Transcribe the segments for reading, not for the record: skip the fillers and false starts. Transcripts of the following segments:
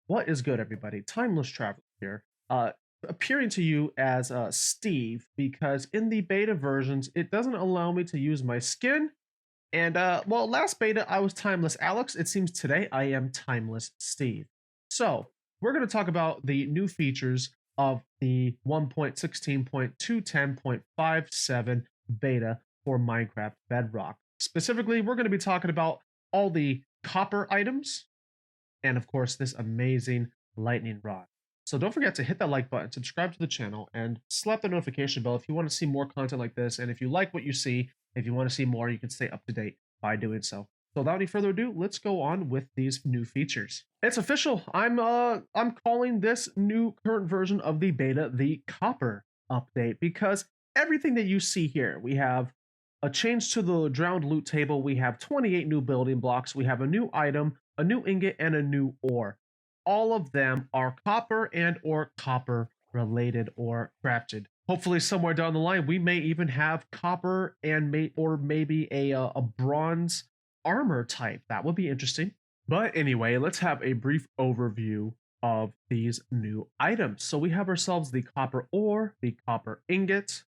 What is good, everybody? Timeless Traveler here, appearing to you as Steve, because in the beta versions, it doesn't allow me to use my skin. And, well, last beta, I was Timeless Alex. It seems today I am Timeless Steve. So, we're going to talk about the new features of the 1.16.210.57 beta for Minecraft Bedrock. Specifically, we're going to be talking about all the copper items, and of course this amazing lightning rod. So don't forget to hit that like button, subscribe to the channel, and slap the notification bell if you want to see more content like this. And if you like what you see, if you want to see more, you can stay up to date by doing so. So without any further ado, let's go on with these new features. It's official. I'm calling this new current version of the beta the Copper update, because everything that you see here, we have a change to the drowned loot table, we have 28 new building blocks, we have a new item, a new ingot, and a new ore. All of them are copper and or copper related or crafted. Hopefully somewhere down the line we may even have copper and maybe a bronze armor type. That would be interesting. But anyway, let's have a brief overview of these new items. So we have ourselves the copper ore, the copper ingot,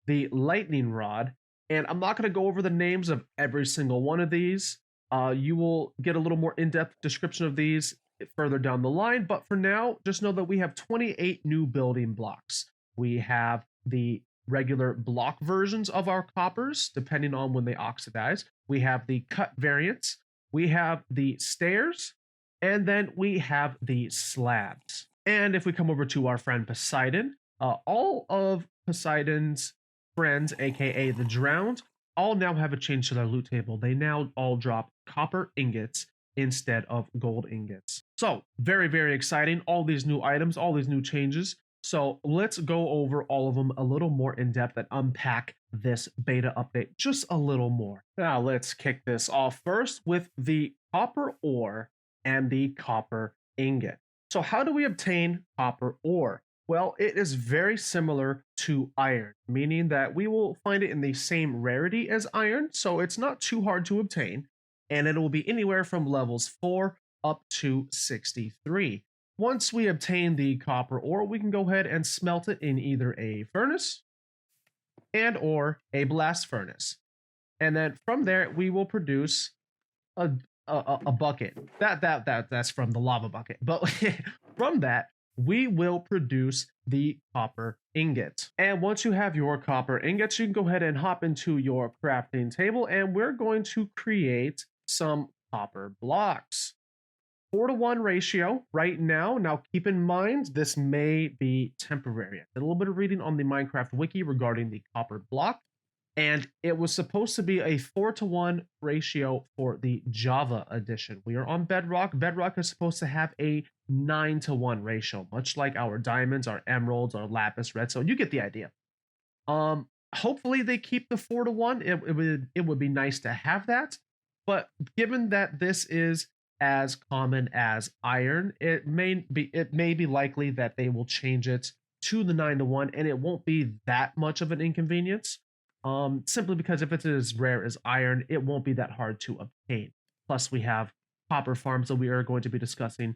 the lightning rod, and I'm not going to go over the names of every single one of these. You will get a little more in-depth description of these further down the line, but for now, just know that we have 28 new building blocks. We have the regular block versions of our coppers, depending on when they oxidize. We have the cut variants, we have the stairs, and then we have the slabs. And if we come over to our friend Poseidon, all of Poseidon's friends, aka the drowned, all now have a change to their loot table. They now all drop copper ingots instead of gold ingots. So very, very exciting. All these new items, all these new changes. So let's go over all of them a little more in depth and unpack this beta update just a little more. Now let's kick this off first with the copper ore and the copper ingot. So how do we obtain copper ore? Well, it is very similar to iron, meaning that we will find it in the same rarity as iron, so it's not too hard to obtain, and it will be anywhere from levels 4 up to 63. Once we obtain the copper ore, we can go ahead and smelt it in either a furnace and or a blast furnace. And then from there, we will produce a bucket. That's from the lava bucket. But from that, we will produce the copper ingot. And once you have your copper ingots, you can go ahead and hop into your crafting table, and we're going to create some copper blocks. 4-to-1 ratio right now. Now keep in mind, this may be temporary. I did a little bit of reading on the Minecraft wiki regarding the copper block, and it was supposed to be a 4-to-1 ratio for the Java edition. We are on Bedrock. Bedrock is supposed to have a 9-to-1 ratio, much like our diamonds, our emeralds, our lapis redstone. You get the idea. Hopefully they keep the 4-to-1. It would be nice to have that, but given that this is as common as iron, it may be likely that they will change it to the 9-to-1, and it won't be that much of an inconvenience. Simply because if it's as rare as iron, it won't be that hard to obtain. Plus, we have copper farms that we are going to be discussing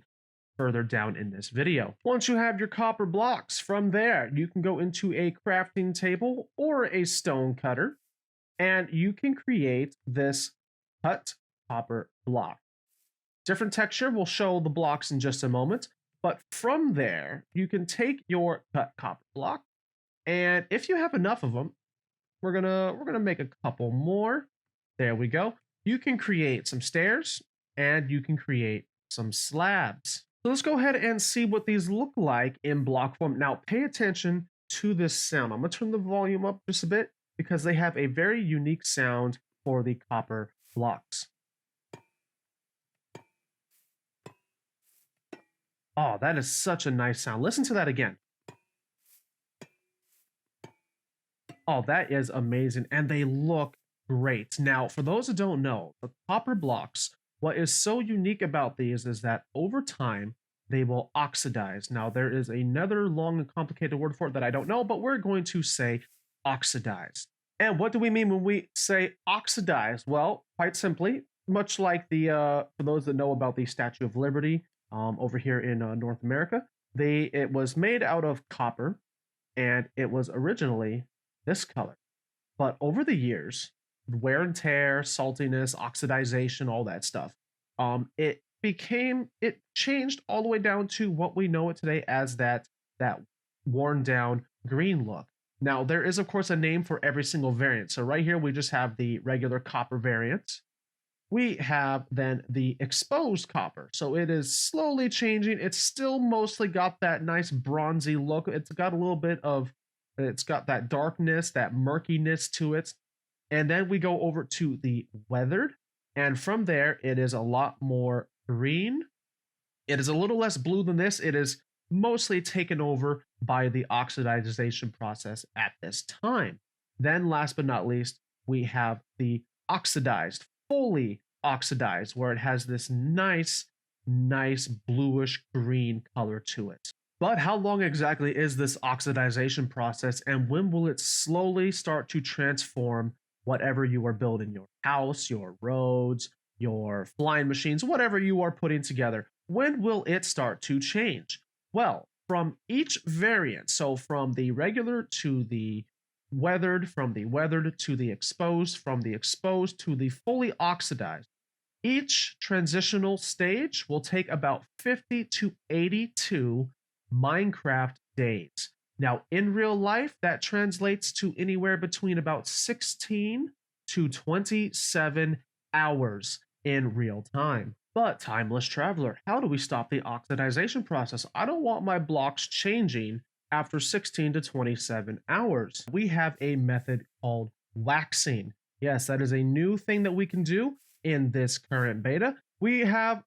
further down in this video. Once you have your copper blocks, from there, you can go into a crafting table or a stone cutter, and you can create this cut copper block. Different texture, we'll show the blocks in just a moment, but from there, you can take your cut copper block, and if you have enough of them, we're gonna make a couple more. There we go. You can create some stairs, and you can create some slabs. So let's go ahead and see what these look like in block form. Now pay attention to this sound. I'm gonna turn the volume up just a bit because they have a very unique sound for the copper blocks. Oh, that is such a nice sound. Listen to that again. Oh, that is amazing. And they look great. Now, for those who don't know, the copper blocks, what is so unique about these is that over time, they will oxidize. Now, there is another long and complicated word for it that I don't know, but we're going to say oxidized. And what do we mean when we say oxidized? Well, quite simply, much like the, for those that know about the Statue of Liberty, over here in North America. It was made out of copper, and it was originally this color. But over the years, wear and tear, saltiness, oxidization, all that stuff, it changed all the way down to what we know it today as that worn down green look. Now, there is, of course, a name for every single variant. So right here, we just have the regular copper variant. We have then the exposed copper. So it is slowly changing. It's still mostly got that nice bronzy look. It's got a little bit of, it's got that darkness, that murkiness to it. And then we go over to the weathered. And from there, it is a lot more green. It is a little less blue than this. It is mostly taken over by the oxidization process at this time. Then last but not least, we have the oxidized, fully oxidized, where it has this nice bluish green color to it. But how long exactly is this oxidization process, and when will it slowly start to transform whatever you are building, your house, your roads, your flying machines, whatever you are putting together? When will it start to change? Well, from each variant, so from the regular to the weathered, from the weathered to the exposed, from the exposed to the fully oxidized, each transitional stage will take about 50 to 82 Minecraft days. Now, in real life, that translates to anywhere between about 16 to 27 hours in real time. But, timeless traveler, how do we stop the oxidization process? I don't want my blocks changing after 16 to 27 hours. We have a method called waxing. Yes, that is a new thing that we can do in this current beta. We have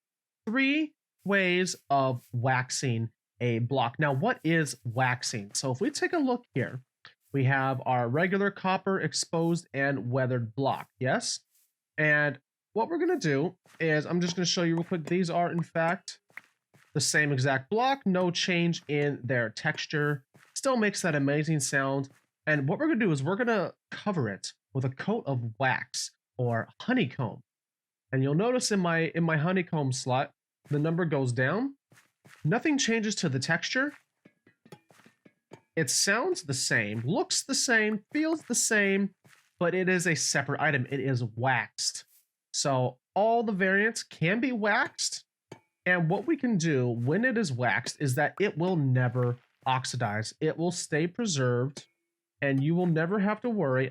3 ways of waxing a block. Now, what is waxing? So if we take a look here, we have our regular copper, exposed, and weathered block. Yes? And what we're going to do is, I'm just going to show you real quick. These are, in fact, the same exact block. No change in their texture. Still makes that amazing sound. And what we're going to do is we're going to cover it with a coat of wax or honeycomb. And you'll notice in my honeycomb slot, the number goes down. Nothing changes to the texture. It sounds the same, looks the same, feels the same, but it is a separate item. It is waxed. So all the variants can be waxed. And what we can do when it is waxed is that it will never oxidize. It will stay preserved, and you will never have to worry.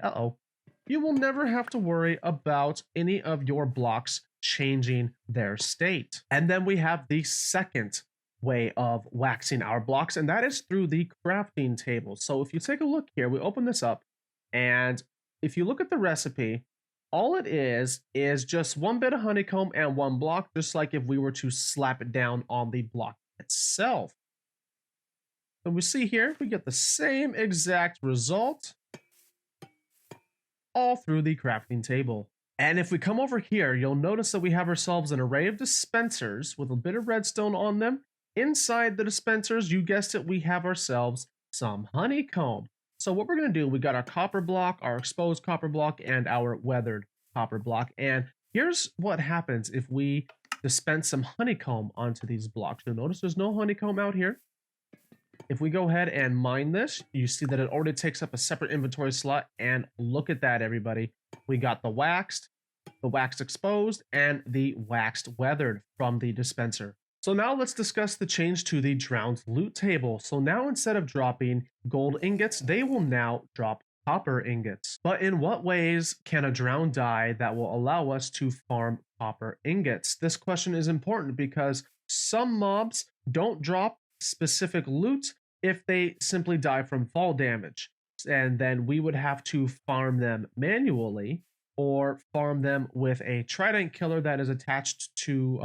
You will never have to worry about any of your blocks changing their state. And then we have the second way of waxing our blocks, and that is through the crafting table. So if you take a look here, we open this up, and if you look at the recipe, all it is just 1 bit of honeycomb and 1 block, just like if we were to slap it down on the block itself. And we see here, we get the same exact result all through the crafting table. And if we come over here, you'll notice that we have ourselves an array of dispensers with a bit of redstone on them. Inside the dispensers, you guessed it, we have ourselves some honeycomb. So what we're going to do, we got our copper block, our exposed copper block, and our weathered copper block. And here's what happens if we dispense some honeycomb onto these blocks. You'll notice there's no honeycomb out here. If we go ahead and mine this, you see that it already takes up a separate inventory slot. And look at that, everybody. We got the waxed exposed, and the waxed weathered from the dispenser. So now let's discuss the change to the drowned loot table. So now instead of dropping gold ingots, they will now drop copper ingots. But in what ways can a drown die that will allow us to farm copper ingots? This question is important because some mobs don't drop specific loot if they simply die from fall damage. And then we would have to farm them manually or farm them with a trident killer that is attached to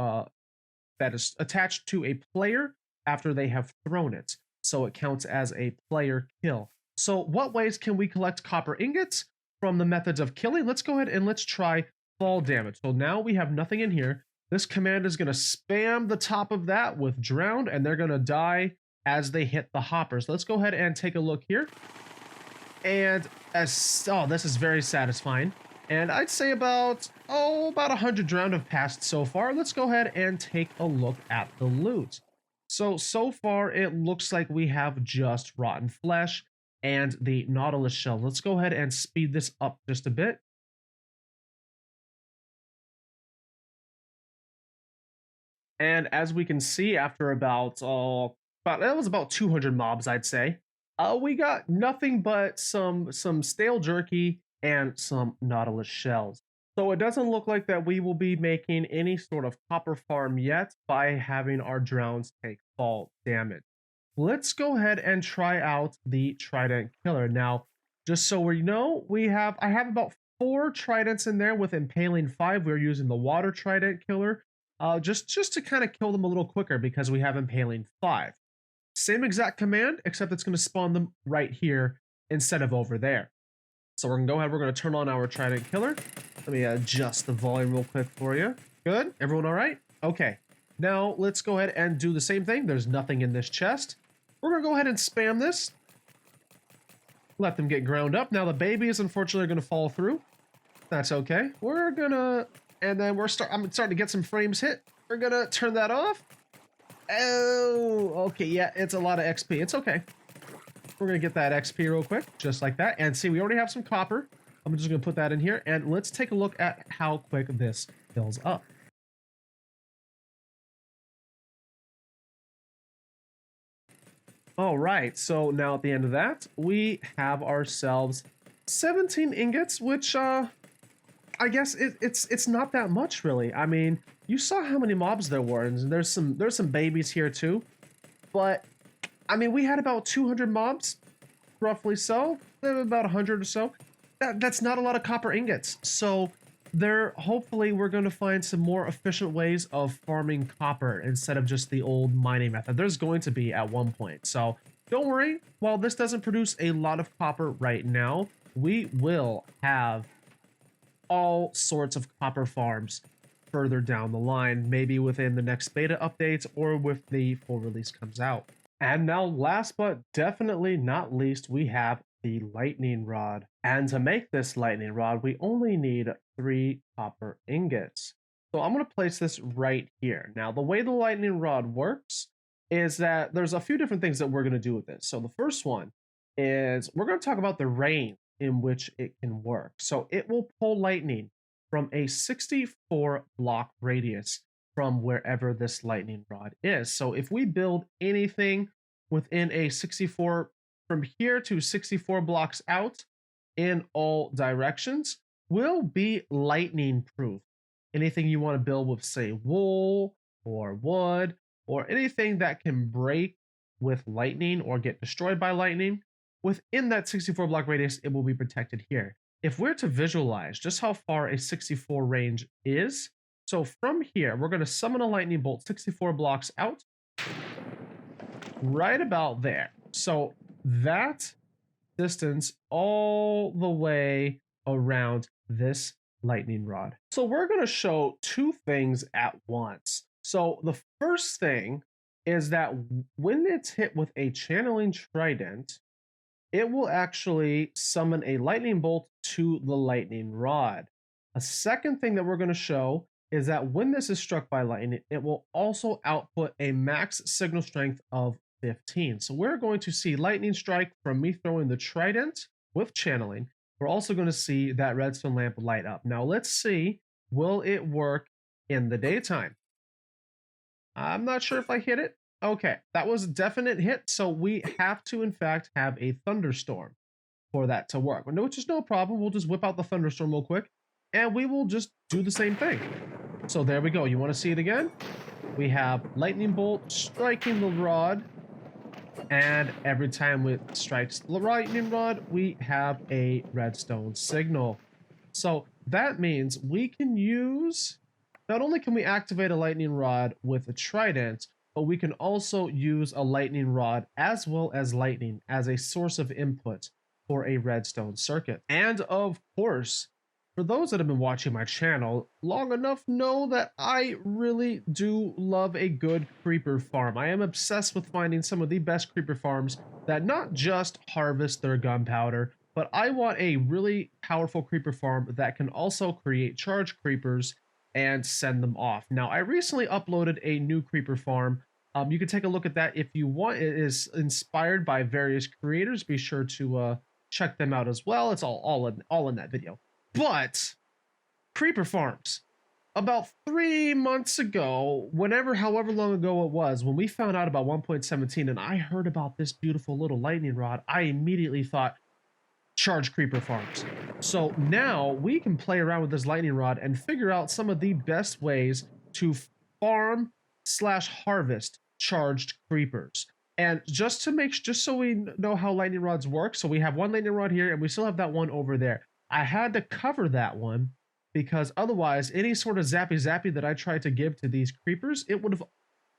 a player after they have thrown it. So it counts as a player kill. So what ways can we collect copper ingots from the methods of killing? Let's go ahead and let's try fall damage. So now we have nothing in here. This command is going to spam the top of that with drowned, and they're going to die as they hit the hoppers. Let's go ahead and take a look here. And this is very satisfying. And I'd say about 100 round have passed so far. Let's go ahead and take a look at the loot. So far it looks like we have just rotten flesh and the Nautilus shell. Let's go ahead and speed this up just a bit. And as we can see, after about 200 mobs, I'd say, we got nothing but some stale jerky and some Nautilus shells. So it doesn't look like that we will be making any sort of copper farm yet by having our drowns take fall damage. Let's go ahead and try out the Trident Killer. Now, just so we know, I have about 4 tridents in there with Impaling 5. We're using the Water Trident Killer. Just to kind of kill them a little quicker because we have Impaling 5. Same exact command, except it's going to spawn them right here instead of over there. So we're going to go ahead, we're going to turn on our Trident Killer. Let me adjust the volume real quick for you. Good? Everyone all right? Okay. Now let's go ahead and do the same thing. There's nothing in this chest. We're going to go ahead and spam this. Let them get ground up. Now the babies, unfortunately, are going to fall through. That's okay. We're going to... And then I'm starting to get some frames hit. We're gonna turn that off. Oh, okay, yeah, it's a lot of XP. It's okay. We're gonna get that XP real quick, just like that. And see, we already have some copper. I'm just gonna put that in here, and let's take a look at how quick this fills up. All right, so now at the end of that, we have ourselves 17 ingots, which I guess it's not that much, really. I mean, you saw how many mobs there were, and there's some babies here too. But I mean, we had about 200 mobs, roughly so, about 100 or so. That's not a lot of copper ingots. So hopefully we're going to find some more efficient ways of farming copper instead of just the old mining method. There's going to be at one point. So don't worry. While this doesn't produce a lot of copper right now, we will have all sorts of copper farms further down the line, maybe within the next beta updates or with the full release comes out. And now last but definitely not least, we have the lightning rod. And to make this lightning rod, we only need 3 copper ingots. So I'm going to place this right here. Now the way the lightning rod works is that there's a few different things that we're going to do with this. So the first one is we're going to talk about the range in which it can work. So it will pull lightning from a 64 block radius from wherever this lightning rod is. So if we build anything within a 64, from here to 64 blocks out in all directions, will be lightning proof. Anything you want to build with, say, wool or wood or anything that can break with lightning or get destroyed by lightning, within that 64 block radius, it will be protected here. If we're to visualize just how far a 64 range is, so from here, we're going to summon a lightning bolt 64 blocks out, right about there. So that distance all the way around this lightning rod. So we're going to show 2 things at once. So the first thing is that when it's hit with a channeling trident, it will actually summon a lightning bolt to the lightning rod. A second thing that we're going to show is that when this is struck by lightning, it will also output a max signal strength of 15. So we're going to see lightning strike from me throwing the trident with channeling. We're also going to see that redstone lamp light up. Now let's see, will it work in the daytime? I'm not sure if I hit it. Okay, that was a definite hit, so we have to, in fact, have a thunderstorm for that to work. Which is no problem. We'll just whip out the thunderstorm real quick, and we will just do the same thing. So there we go. You want to see it again? We have lightning bolt striking the rod, and every time it strikes the lightning rod, we have a redstone signal. So that means we can use... Not only can we activate a lightning rod with a trident, but we can also use a lightning rod as well as lightning as a source of input for a redstone circuit. And of course, for those that have been watching my channel long enough know that I really do love a good creeper farm. I am obsessed with finding some of the best creeper farms that not just harvest their gunpowder, but I want a really powerful creeper farm that can also create charge creepers and send them off. Now, I recently uploaded a new creeper farm. You can take a look at that if you want. It is inspired by various creators. Be sure to check them out as well. It's all in that video. But creeper farms. About 3 months ago, however long ago it was, when we found out about 1.17 and I heard about this beautiful little lightning rod, I immediately thought charge creeper farms. So now we can play around with this lightning rod and figure out some of the best ways to farm slash harvest charged creepers. And just so we know how lightning rods work, so we have one lightning rod here and we still have that one over there. I had to cover that one because otherwise any sort of zappy that I tried to give to these creepers, it would have,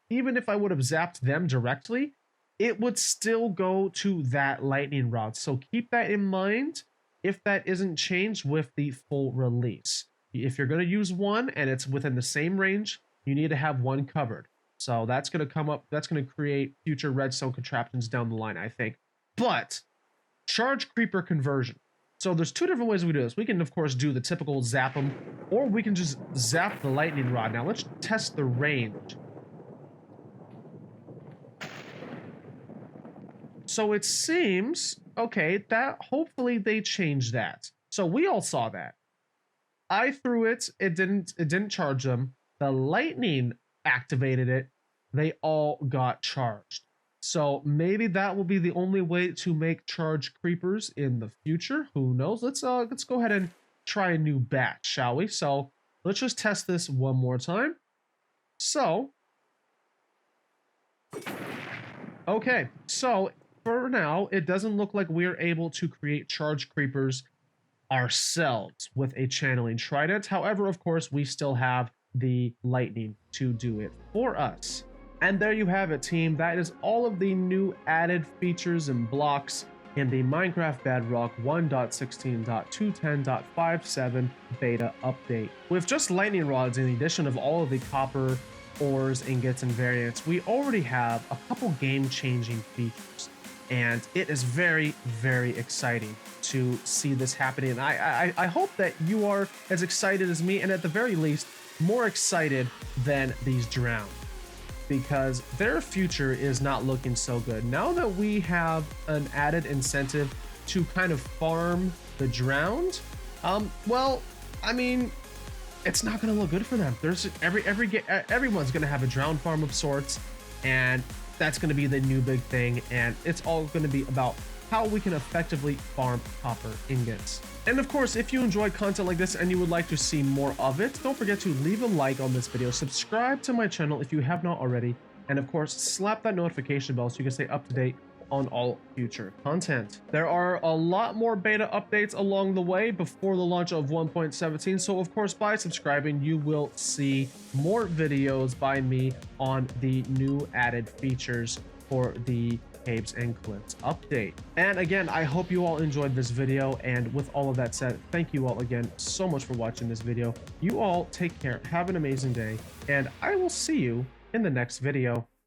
even if I would have zapped them directly, it would still go to that lightning rod. So keep that in mind if that isn't changed with the full release. If you're going to use one and it's within the same range, you need to have one covered. So that's going to come up, that's going to create future redstone contraptions down the line, I think. But charge creeper conversion. So there's two different ways we do this. We can, of course, do the typical zap them, or we can just zap the lightning rod. Now let's test the range. So it seems, okay, that hopefully they changed that. So we all saw that. I threw it, it didn't charge them. The lightning activated it. They all got charged. So maybe that will be the only way to make charge creepers in the future. Who knows? Let's go ahead and try a new batch, shall we? So let's just test this one more time. So, okay, so for now, it doesn't look like we're able to create charge creepers ourselves with a channeling trident. However, of course, we still have the lightning to do it for us. And there you have it, team. That is all of the new added features and blocks in the Minecraft Bedrock 1.16.210.57 beta update. With just lightning rods, in addition of all of the copper, ores, ingots, and variants, we already have a couple game-changing features. And it is very, very exciting to see this happening. And I hope that you are as excited as me, and at the very least, more excited than these drowned, because their future is not looking so good. Now that we have an added incentive to kind of farm the drowned, well, I mean, it's not going to look good for them. There's everyone's going to have a drowned farm of sorts, and that's going to be the new big thing, and it's all going to be about how we can effectively farm copper ingots. And of course, if you enjoy content like this and you would like to see more of it, don't forget to leave a like on this video, subscribe to my channel if you have not already, and of course, slap that notification bell so you can stay up to date on all future content. There are a lot more beta updates along the way before the launch of 1.17, so of course, by subscribing, you will see more videos by me on the new added features for the Caves and Cliffs update. And again, I hope you all enjoyed this video, and with all of that said, thank you all again so much for watching this video. You all take care, have an amazing day, and I will see you in the next video.